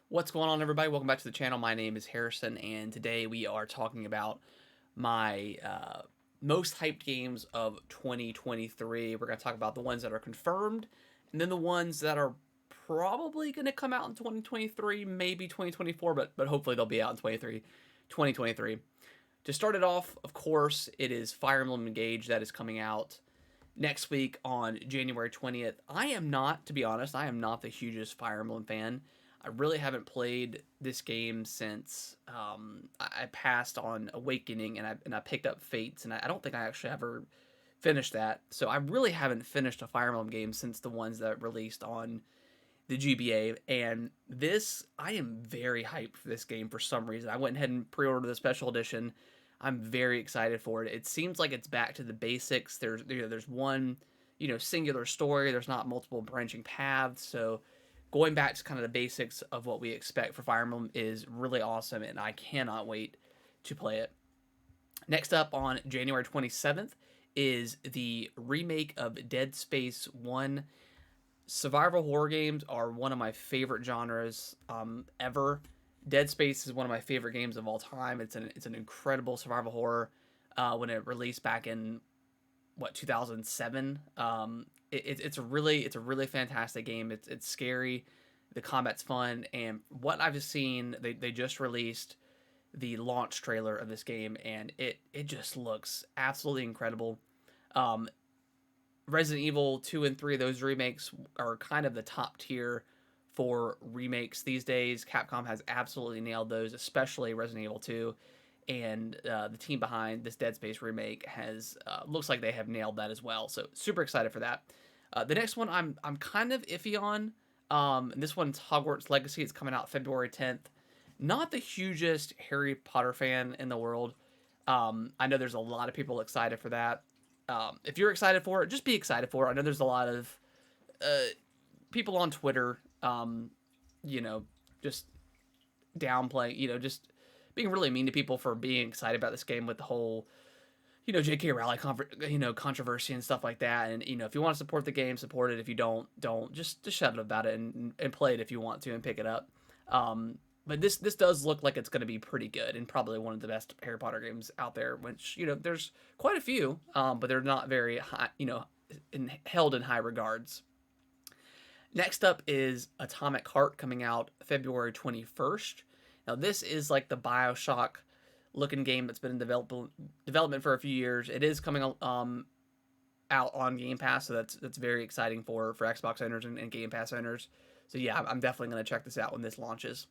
What's going on, everybody? Welcome back to the channel. My name is Harrison, and today we are talking about my most hyped games of 2023. We're going to talk about the ones that are confirmed, and then the ones that are probably going to come out in 2023, maybe 2024, but hopefully they'll be out in 2023. To start it off, of course, it is Fire Emblem Engage that is coming out next week on January 20th. I am not, to be honest, I am not the hugest Fire Emblem fan. I really haven't played this game since I passed on Awakening and I picked up Fates, and I don't think I actually ever finished that. So I really haven't finished a Fire Emblem game since the ones that released on the GBA. And this, I am very hyped for this game for some reason. I went ahead and pre-ordered the special edition. I'm very excited for it. It seems like it's back to the basics. There's one, singular story. There's not multiple branching paths. So going back to kind of the basics of what we expect for Fire Emblem is really awesome, and I cannot wait to play it. Next up on January 27th is the remake of Dead Space 1. Survival horror games are one of my favorite genres ever. Dead Space is one of my favorite games of all time. It's an incredible survival horror. When it released back in 2007. It's a really fantastic game. It's scary, the combat's fun, and what I've just seen, they just released the launch trailer of this game, and it just looks absolutely incredible. Um, Resident Evil 2 and 3, those remakes are kind of the top tier for remakes these days. Capcom has absolutely nailed those, especially Resident Evil 2. And the team behind this Dead Space remake has looks like they have nailed that as well. So super excited for that. The next one I'm kind of iffy on. And this one's Hogwarts Legacy. It's coming out February 10th. Not the hugest Harry Potter fan in the world. I know there's a lot of people excited for that. If you're excited for it, just be excited for it. I know there's a lot of uh, people on Twitter, you know, just downplaying, just being really mean to people for being excited about this game with the whole, J.K. Rowling, controversy and stuff like that. And if you want to support the game, support it. If you don't. Just shut up about it and play it if you want to and pick it up. But this does look like it's going to be pretty good and probably one of the best Harry Potter games out there. Which there's quite a few, but they're not very high, held in high regards. Next up is Atomic Heart coming out February 21st. Now this is like the BioShock looking game that's been in development for a few years. It is coming out on Game Pass, so that's very exciting for Xbox owners and Game Pass owners. So yeah, I'm definitely going to check this out when this launches.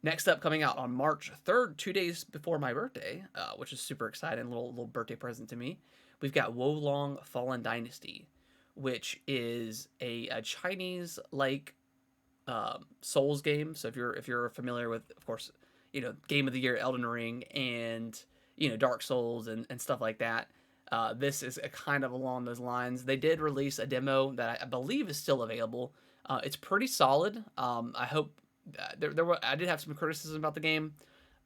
Next up, coming out on March 3rd, 2 days before my birthday, which is super exciting, little birthday present to me. We've got Wolong Fallen Dynasty, which is a Chinese like Souls game. So if you're familiar with, of course, Game of the Year, Elden Ring, and Dark Souls and stuff like that. This is a kind of along those lines. They did release a demo that I believe is still available. It's pretty solid. I hope I did have some criticism about the game,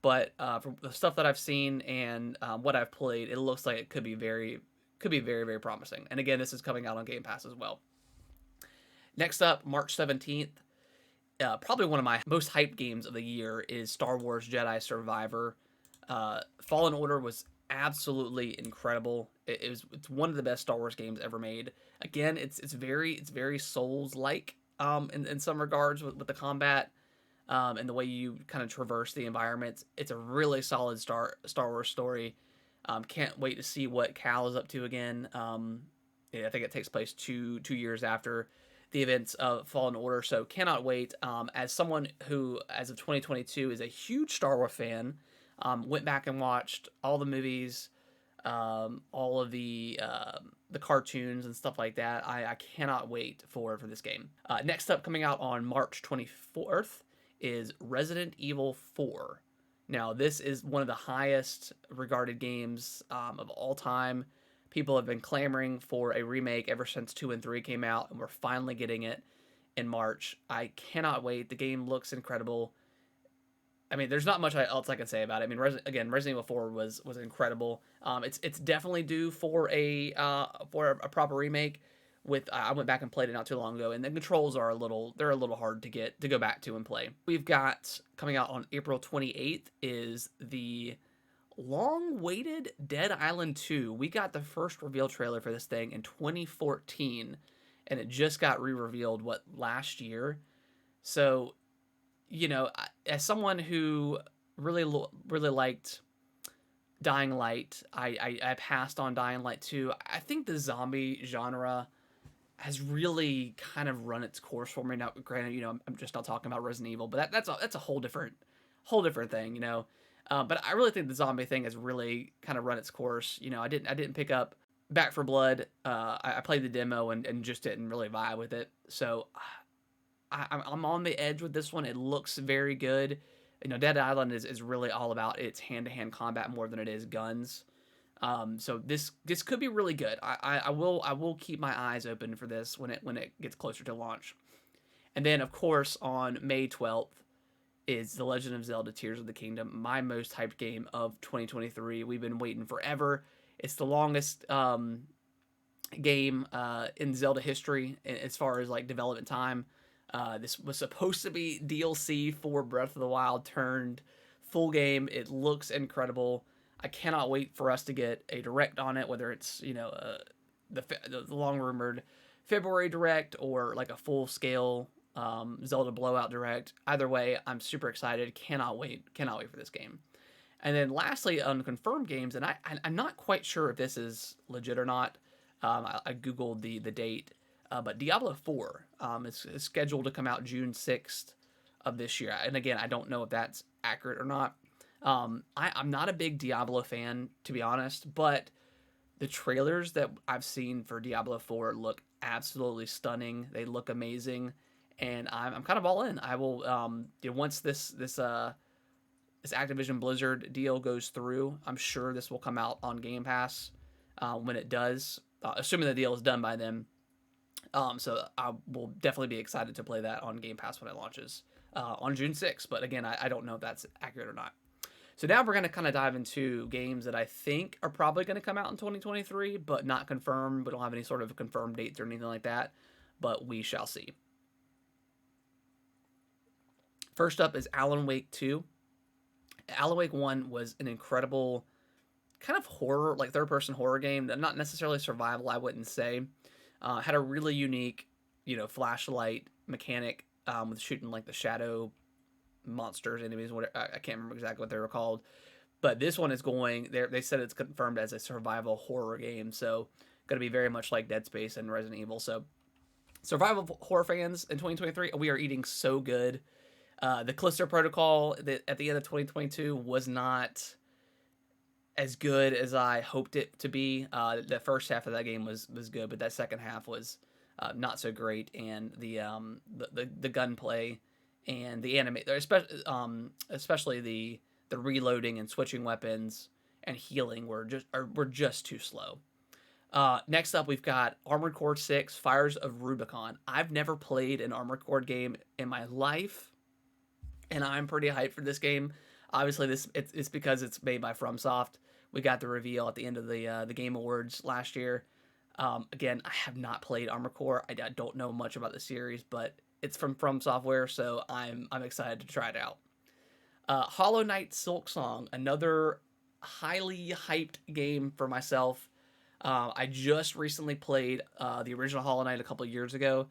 but from the stuff that I've seen and what I've played, it looks like it could be very, very promising. And again, this is coming out on Game Pass as well. Next up, March 17th, probably one of my most hyped games of the year is Star Wars Jedi Survivor. Fallen Order was absolutely incredible. It's one of the best Star Wars games ever made. Again, it's very Souls like in some regards with the combat and the way you kind of traverse the environments. It's a really solid Star Wars story. Can't wait to see what Cal is up to again. I think it takes place two years after the events of Fallen Order, so cannot wait. As someone who, as of 2022, is a huge Star Wars fan, went back and watched all the movies, all of the cartoons and stuff like that. I cannot wait for this game. Next up, coming out on March 24th, is Resident Evil 4. Now, this is one of the highest regarded games of all time. People have been clamoring for a remake ever since 2 and 3 came out, and we're finally getting it in March. I cannot wait. The game looks incredible. I mean, there's not much else I can say about it. I mean, Resident Evil 4 was incredible. It's definitely due for a proper remake. With I went back and played it not too long ago, and the controls are a little hard to go back to and play. We've got coming out on April 28th is the long-awaited Dead Island 2. We got the first reveal trailer for this thing in 2014, and it just got re-revealed last year. So, as someone who really liked Dying Light, I passed on Dying Light 2. I think the zombie genre has really kind of run its course for me. Now, granted, I'm just not talking about Resident Evil, but that's a whole different thing, But I really think the zombie thing has really kind of run its course. I didn't pick up Back for Blood. I played the demo and just didn't really vibe with it. So I'm on the edge with this one. It looks very good. Dead Island is really all about its hand-to-hand combat more than it is guns. So this could be really good. I will keep my eyes open for this when it gets closer to launch. And then of course on May 12th is The Legend of Zelda: Tears of the Kingdom, my most hyped game of 2023. We've been waiting forever. It's the longest game in Zelda history as far as like development time. This was supposed to be DLC for Breath of the Wild turned full game. It looks incredible. I cannot wait for us to get a direct on it, whether it's the long rumored February direct or like a full scale Zelda blowout direct. Either way, I'm super excited. Cannot wait for this game. And then lastly, on confirmed games, and I'm not quite sure if this is legit or not. I googled the date, but Diablo 4 is scheduled to come out June 6th of this year. And again, I don't know if that's accurate or not. I'm not a big Diablo fan, to be honest, but the trailers that I've seen for Diablo 4 look absolutely stunning. They look amazing, and I'm kind of all in. I will once this Activision Blizzard deal goes through, I'm sure this will come out on Game Pass when it does, assuming the deal is done by then. So I will definitely be excited to play that on Game Pass when it launches on June 6th. But again, I don't know if that's accurate or not. So now we're going to kind of dive into games that I think are probably going to come out in 2023, but not confirmed. We don't have any sort of confirmed dates or anything like that, but we shall see. First up is Alan Wake 2. Alan Wake 1 was an incredible kind of horror, like third-person horror game. Not necessarily survival, I wouldn't say. Had a really unique, flashlight mechanic with shooting like the shadow monsters, enemies, whatever. I can't remember exactly what they were called, but this one is going there. They said it's confirmed as a survival horror game, so going to be very much like Dead Space and Resident Evil. So survival horror fans in 2023, we are eating so good. The Callisto Protocol at the end of 2022 was not as good as I hoped it to be. The first half of that game was good, but that second half was not so great, and the gunplay and the anime, especially the reloading and switching weapons and healing were just too slow. Next up, we've got Armored Core 6: Fires of Rubicon. I've never played an Armored Core game in my life, and I'm pretty hyped for this game. Obviously, it's because it's made by FromSoft. We got the reveal at the end of the Game Awards last year. Again, I have not played Armored Core. I don't know much about the series, but it's from Software, so I'm excited to try it out. Hollow Knight Silksong, another highly hyped game for myself. I just recently played the original Hollow Knight a couple of years ago.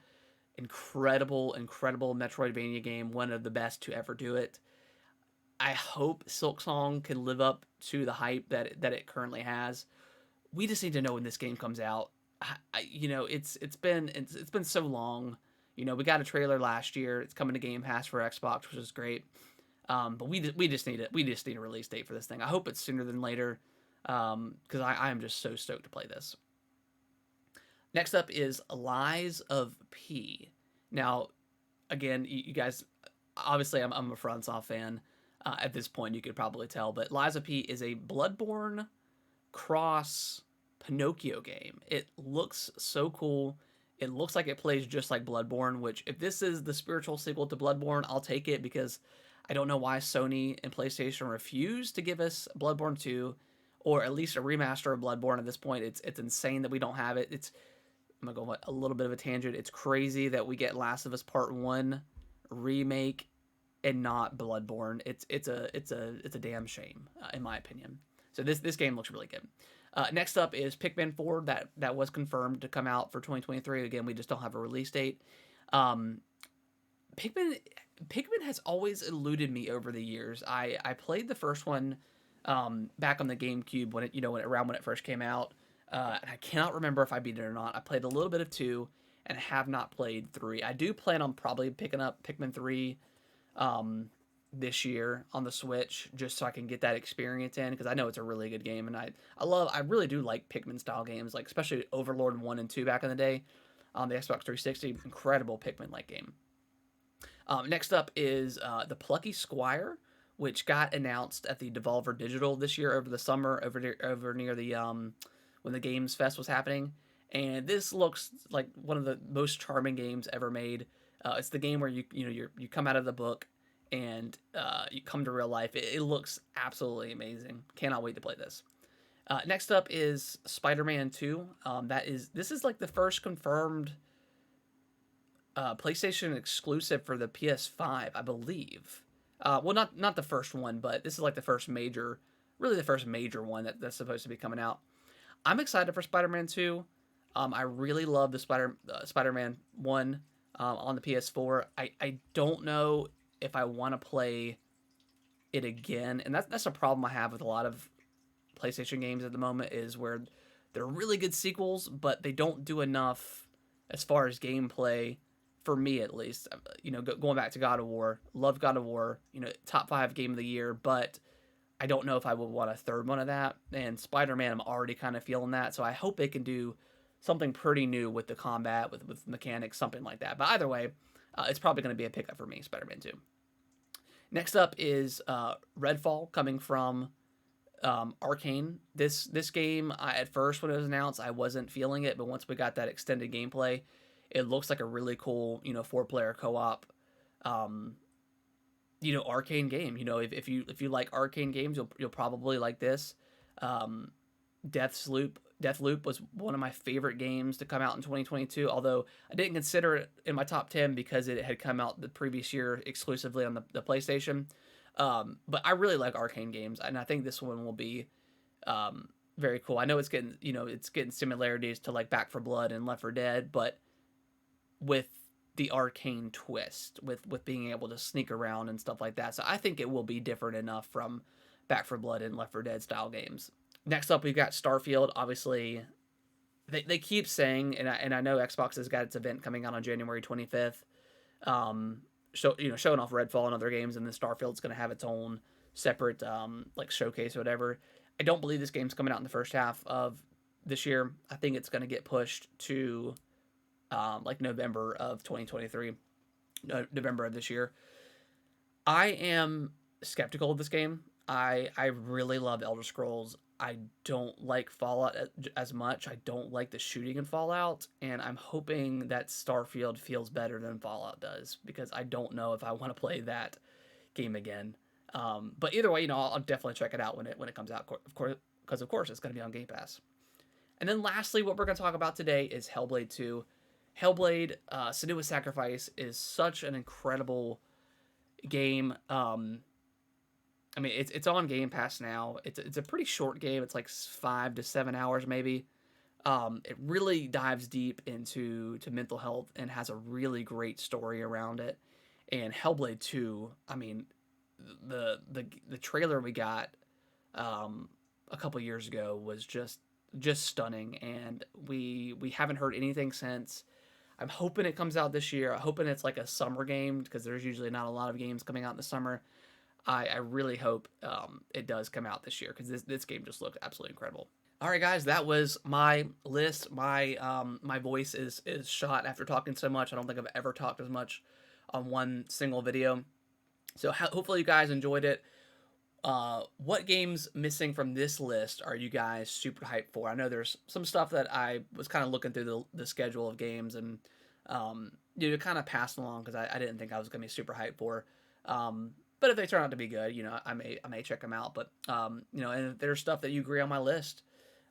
Incredible Metroidvania game, one of the best to ever do it. I hope Silksong can live up to the hype that it currently has. We just need to know when this game comes out. It's been so long. We got a trailer last year. It's coming to Game Pass for Xbox, which is great. But we just need it. We just need a release date for this thing. I hope it's sooner than later, because I am just so stoked to play this. Next up is Lies of P. Now, again, you guys, obviously I'm a FromSoft fan. At this point, you could probably tell, but Lies of P is a Bloodborne cross Pinocchio game. It looks so cool. It looks like it plays just like Bloodborne, which if this is the spiritual sequel to Bloodborne, I'll take it, because I don't know why Sony and PlayStation refused to give us Bloodborne 2, or at least a remaster of Bloodborne at this point. It's insane that we don't have it. It's I'm gonna go on a little bit of a tangent. It's crazy that we get Last of Us Part One remake and not Bloodborne. It's a damn shame, in my opinion. So this game looks really good. Next up is Pikmin 4 that was confirmed to come out for 2023. Again, we just don't have a release date. Um, Pikmin Pikmin has always eluded me over the years. I played the first one back on the GameCube when it first came out. And I cannot remember if I beat it or not. I played a little bit of 2 and have not played 3. I do plan on probably picking up Pikmin 3 this year on the Switch just so I can get that experience in, because I know it's a really good game, and I really do like Pikmin style games, like especially Overlord 1 and 2 back in the day on the Xbox 360. Incredible Pikmin like game. Next up is the Plucky Squire, which got announced at the Devolver Digital this year over the summer, over near the when the Games Fest was happening. And this looks like one of the most charming games ever made. It's the game where you come out of the book and you come to real life. It looks absolutely amazing. Cannot wait to play this. Next up is Spider-Man 2. This is like the first confirmed PlayStation exclusive for the PS5, I believe. Well, not the first one, but this is like the first major one that's supposed to be coming out. I'm excited for Spider-Man 2. I really love the Spider-Man 1 on the PS4. I don't know if I want to play it again, and that's a problem I have with a lot of PlayStation games at the moment, is where they're really good sequels, but they don't do enough as far as gameplay, for me at least. Going back to God of War, love God of War, top 5 game of the year, but I don't know if I would want a third one of that. And Spider-Man, I'm already kind of feeling that, so I hope they can do something pretty new with the combat, with mechanics, something like that. But either way, it's probably going to be a pickup for me, Spider-Man 2. Next up is Redfall, coming from Arcane. This game, at first when it was announced, I wasn't feeling it, but once we got that extended gameplay, it looks like a really cool, 4-player co-op, Arcane game. If you like Arcane games, you'll probably like this. Deathloop was one of my favorite games to come out in 2022, although I didn't consider it in my top 10 because it had come out the previous year exclusively on the PlayStation. But I really like Arcane games, and I think this one will be very cool. I know it's getting similarities to like Back 4 Blood and Left 4 Dead, but with the Arcane twist, with being able to sneak around and stuff like that. So I think it will be different enough from Back 4 Blood and Left 4 Dead style games. Next up, we've got Starfield. Obviously, they keep saying, and I know Xbox has got its event coming out on January 25th, showing off Redfall and other games, and then Starfield's going to have its own separate like showcase or whatever. I don't believe this game's coming out in the first half of this year. I think it's going to get pushed to like November of 2023, November of this year. I am skeptical of this game. I really love Elder Scrolls. I don't like Fallout as much. I don't like the shooting in Fallout, and I'm hoping that Starfield feels better than Fallout does, because I don't know if I want to play that game again. But either way, I'll definitely check it out when it comes out, of course, because of course it's going to be on Game Pass. And then lastly, what we're going to talk about today is Hellblade 2. Hellblade: Senua's Sacrifice is such an incredible game. It's on Game Pass now. It's a pretty short game. It's like 5 to 7 hours maybe. It really dives deep into mental health and has a really great story around it. And Hellblade 2, the trailer we got a couple years ago was just stunning, and we haven't heard anything since. I'm hoping it comes out this year. I'm hoping it's like a summer game, because there's usually not a lot of games coming out in the summer. I really hope it does come out this year, because this game just looked absolutely incredible. All right, guys, that was my list. My voice is shot after talking so much. I don't think I've ever talked as much on one single video. So hopefully you guys enjoyed it. What games missing from this list are you guys super hyped for? I know there's some stuff that I was kind of looking through the schedule of games and kind of passed along because I didn't think I was going to be super hyped for. But if they turn out to be good, I may check them out. But and if there's stuff that you agree on my list,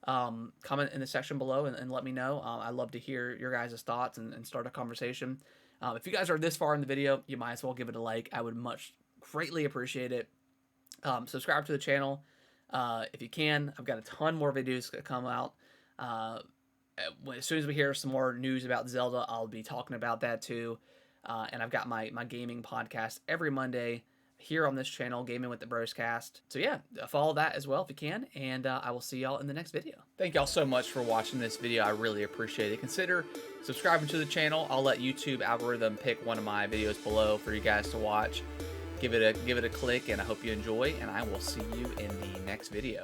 comment in the section below and let me know. I'd love to hear your guys' thoughts and start a conversation. If you guys are this far in the video, you might as well give it a like. I would greatly appreciate it. Subscribe to the channel if you can. I've got a ton more videos that come out. As soon as we hear some more news about Zelda, I'll be talking about that too. And I've got my gaming podcast every Monday here on this channel, Gaming with the Broscast. So yeah, follow that as well if you can, and I will see y'all in the next video. Thank y'all so much for watching this video. I really appreciate it. Consider subscribing to the channel. I'll let YouTube algorithm pick one of my videos below for you guys to watch. Give it a click, and I hope you enjoy, and I will see you in the next video.